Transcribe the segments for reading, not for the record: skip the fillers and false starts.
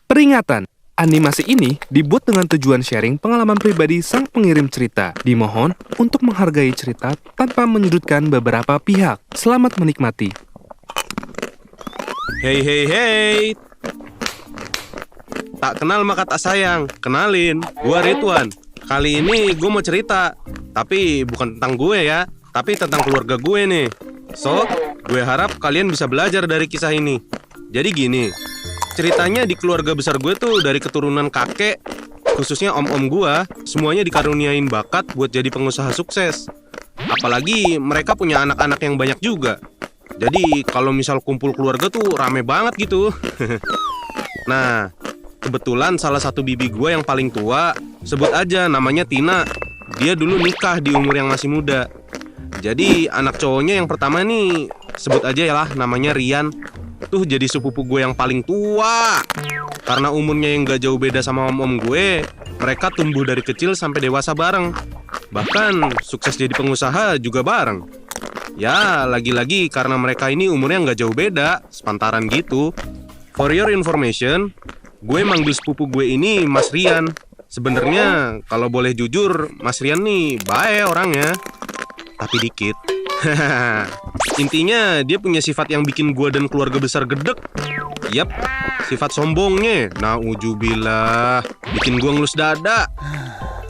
Peringatan! Animasi ini dibuat dengan tujuan sharing pengalaman pribadi sang pengirim cerita. Dimohon untuk menghargai cerita tanpa menyudutkan beberapa pihak. Selamat menikmati. Hei hei hei. Tak kenal maka tak sayang. Kenalin, gua Ridwan. Kali ini gue mau cerita. Tapi bukan tentang gue ya, tapi tentang keluarga gue nih. So, gue harap kalian bisa belajar dari kisah ini. Jadi gini, ceritanya di keluarga besar gue tuh dari keturunan kakek, khususnya om-om gue, semuanya dikaruniain bakat buat jadi pengusaha sukses. Apalagi mereka punya anak-anak yang banyak juga. Jadi kalau misal kumpul keluarga tuh rame banget gitu. Nah, kebetulan salah satu bibi gue yang paling tua, sebut aja namanya Tina. Dia dulu nikah di umur yang masih muda. Jadi anak cowoknya yang pertama nih, sebut aja ya lah namanya Rian. Tuh jadi sepupu gue yang paling tua. Karena umurnya yang gak jauh beda sama om-om gue, mereka tumbuh dari kecil sampai dewasa bareng. Bahkan sukses jadi pengusaha juga bareng. Ya, lagi-lagi karena mereka ini umurnya gak jauh beda, sepantaran gitu. For your information, gue manggil sepupu gue ini Mas Rian. Sebenarnya kalau boleh jujur, Mas Rian nih baik orangnya, tapi dikit. Intinya dia punya sifat yang bikin gue dan keluarga besar gedek. Yap, sifat sombongnya. Nauzubillah, bikin gue ngelus dada.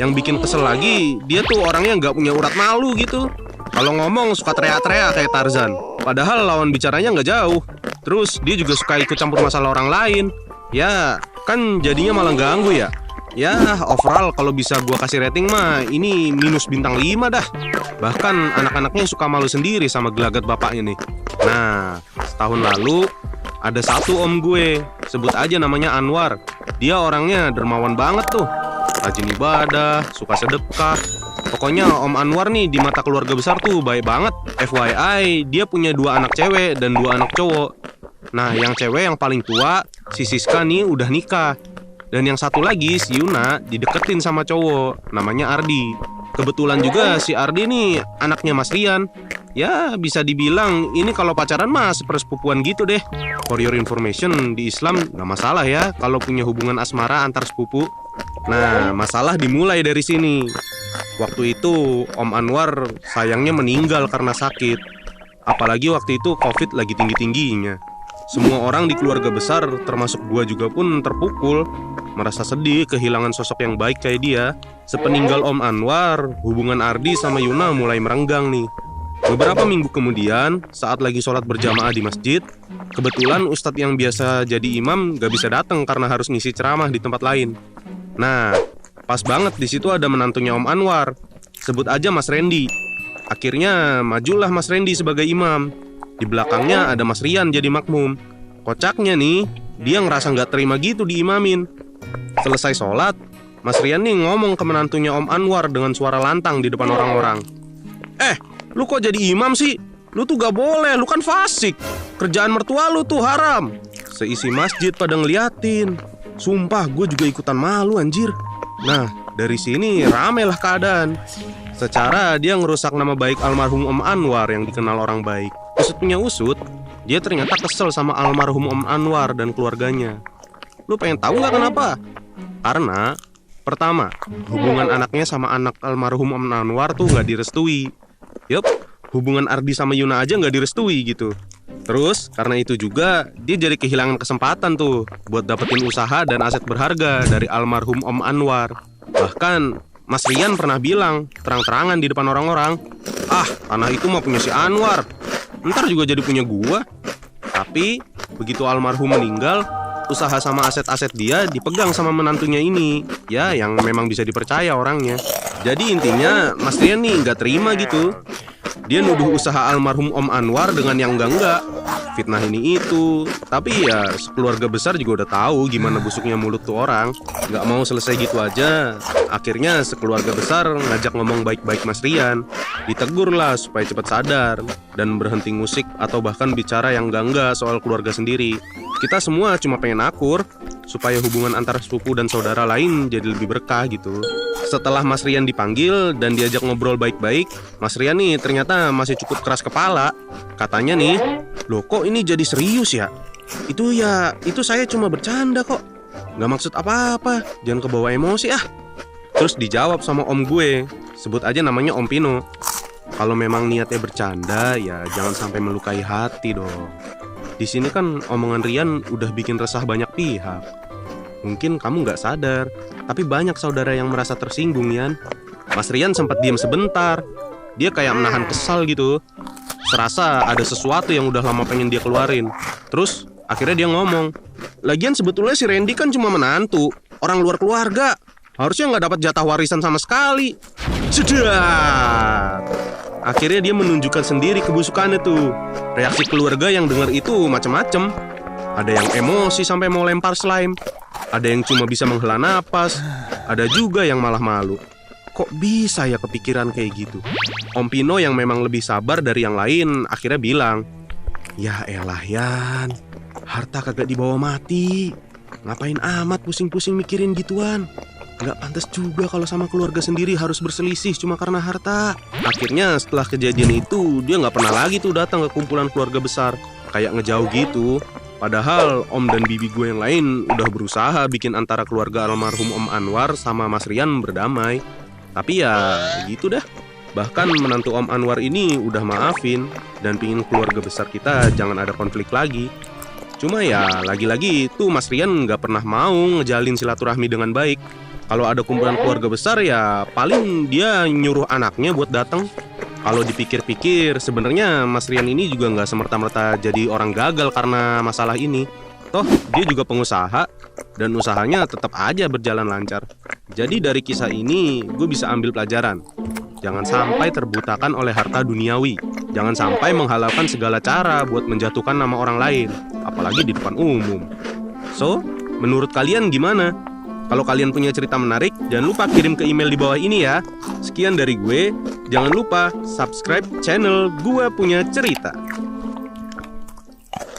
Yang bikin kesel lagi, dia tuh orangnya nggak punya urat malu gitu. Kalau ngomong suka teriak-teriak kayak Tarzan. Padahal lawan bicaranya nggak jauh. Terus dia juga suka ikut campur masalah orang lain. Ya, kan jadinya malah ganggu ya. Ya, overall kalau bisa gua kasih rating mah ini minus bintang 5 dah. Bahkan anak-anaknya suka malu sendiri sama gelagat bapaknya nih. Nah, setahun lalu ada satu om gue, sebut aja namanya Anwar. Dia orangnya dermawan banget tuh. Rajin ibadah, suka sedekah. Pokoknya Om Anwar nih di mata keluarga besar tuh baik banget. FYI, dia punya 2 anak cewek dan 2 anak cowok. Nah, yang cewek yang paling tua, si Siska nih udah nikah. Dan yang satu lagi, si Yuna, dideketin sama cowok, namanya Ardi. Kebetulan juga si Ardi nih anaknya Mas Rian. Ya, bisa dibilang ini kalau pacaran mah sepersepupuan gitu deh. For your information, di Islam gak masalah ya kalau punya hubungan asmara antar sepupu. Nah, masalah dimulai dari sini. Waktu itu Om Anwar sayangnya meninggal karena sakit. Apalagi waktu itu COVID lagi tinggi-tingginya. Semua orang di keluarga besar, termasuk gua juga pun terpukul. Merasa sedih kehilangan sosok yang baik kayak dia. Sepeninggal Om Anwar, hubungan Ardi sama Yuna mulai merenggang nih. Beberapa minggu kemudian, saat lagi sholat berjamaah di masjid, kebetulan ustadz yang biasa jadi imam gak bisa datang karena harus ngisi ceramah di tempat lain. Nah, pas banget di situ ada menantunya Om Anwar, sebut aja Mas Randy. Akhirnya majulah Mas Randy sebagai imam. Di belakangnya ada Mas Rian jadi makmum. Kocaknya nih, dia ngerasa gak terima gitu diimamin. Selesai sholat, Mas Rian nih ngomong ke menantunya Om Anwar dengan suara lantang di depan orang-orang. Lu kok jadi imam sih? Lu tuh gak boleh, lu kan fasik. Kerjaan mertua lu tuh haram. Seisi masjid pada ngeliatin. Sumpah gue juga ikutan malu anjir. Nah, dari sini ramailah keadaan. Secara dia ngerusak nama baik almarhum Om Anwar yang dikenal orang baik. Usut punya usut, dia ternyata kesel sama almarhum Om Anwar dan keluarganya. Lu pengen tahu gak kenapa? Karena pertama, hubungan anaknya sama anak almarhum Om Anwar tuh gak direstui. Yup, hubungan Ardi sama Yuna aja gak direstui gitu. Terus karena itu juga dia jadi kehilangan kesempatan tuh buat dapetin usaha dan aset berharga dari almarhum Om Anwar. Bahkan Mas Rian pernah bilang terang-terangan di depan orang-orang, tanah itu mah punya si Anwar, ntar juga jadi punya gua. Tapi begitu almarhum meninggal, usaha sama aset-aset dia dipegang sama menantunya ini. Ya, yang memang bisa dipercaya orangnya. Jadi intinya Mas Rian nih gak terima gitu. Dia nuduh usaha almarhum Om Anwar dengan yang enggak-enggak, fitnah ini itu. Tapi ya sekeluarga besar juga udah tahu gimana busuknya mulut tuh orang. Gak mau selesai gitu aja. Akhirnya sekeluarga besar ngajak ngomong baik-baik Mas Rian. Ditegur lah supaya cepat sadar dan berhenti musik atau bahkan bicara yang enggak-enggak soal keluarga sendiri. Kita semua cuma pengen akur supaya hubungan antara sepupu dan saudara lain jadi lebih berkah gitu. Setelah Mas Rian dipanggil dan diajak ngobrol baik-baik, Mas Rian nih ternyata masih cukup keras kepala. Katanya nih, loh kok ini jadi serius ya? Itu saya cuma bercanda kok. Nggak maksud apa-apa, jangan kebawa emosi ah. Terus dijawab sama om gue, sebut aja namanya Om Pino. Kalau memang niatnya bercanda, ya jangan sampai melukai hati dong. Di sini kan omongan Rian udah bikin resah banyak pihak. Mungkin kamu nggak sadar, tapi banyak saudara yang merasa tersinggung, Yan. Mas Rian sempat diam sebentar. Dia kayak menahan kesal gitu. Serasa ada sesuatu yang udah lama pengen dia keluarin. Terus akhirnya dia ngomong, lagian sebetulnya si Randy kan cuma menantu, orang luar keluarga. Harusnya nggak dapat jatah warisan sama sekali. Sudah. Akhirnya dia menunjukkan sendiri kebusukannya tuh. Reaksi keluarga yang dengar itu macam-macam. Ada yang emosi sampai mau lempar slime. Ada yang cuma bisa menghela napas. Ada juga yang malah malu. Kok bisa ya kepikiran kayak gitu? Om Pino yang memang lebih sabar dari yang lain akhirnya bilang, ya elah Yan, harta kagak dibawa mati. Ngapain amat pusing-pusing mikirin gituan? Nggak pantas juga kalau sama keluarga sendiri harus berselisih cuma karena harta. Akhirnya setelah kejadian itu dia nggak pernah lagi tuh datang ke kumpulan keluarga besar. Kayak ngejauh gitu. Padahal om dan bibi gue yang lain udah berusaha bikin antara keluarga almarhum Om Anwar sama Mas Rian berdamai. Tapi ya gitu dah. Bahkan menantu Om Anwar ini udah maafin dan pingin keluarga besar kita jangan ada konflik lagi. Cuma ya lagi-lagi tuh Mas Rian nggak pernah mau ngejalin silaturahmi dengan baik. Kalau ada kumpulan keluarga besar ya paling dia nyuruh anaknya buat datang. Kalau dipikir-pikir sebenarnya Mas Rian ini juga nggak semerta-merta jadi orang gagal karena masalah ini. Toh dia juga pengusaha dan usahanya tetap aja berjalan lancar. Jadi dari kisah ini gue bisa ambil pelajaran. Jangan sampai terbutakan oleh harta duniawi. Jangan sampai menghalalkan segala cara buat menjatuhkan nama orang lain, apalagi di depan umum. So, menurut kalian gimana? Kalau kalian punya cerita menarik, jangan lupa kirim ke email di bawah ini ya. Sekian dari gue, jangan lupa subscribe channel Gua Punya Cerita.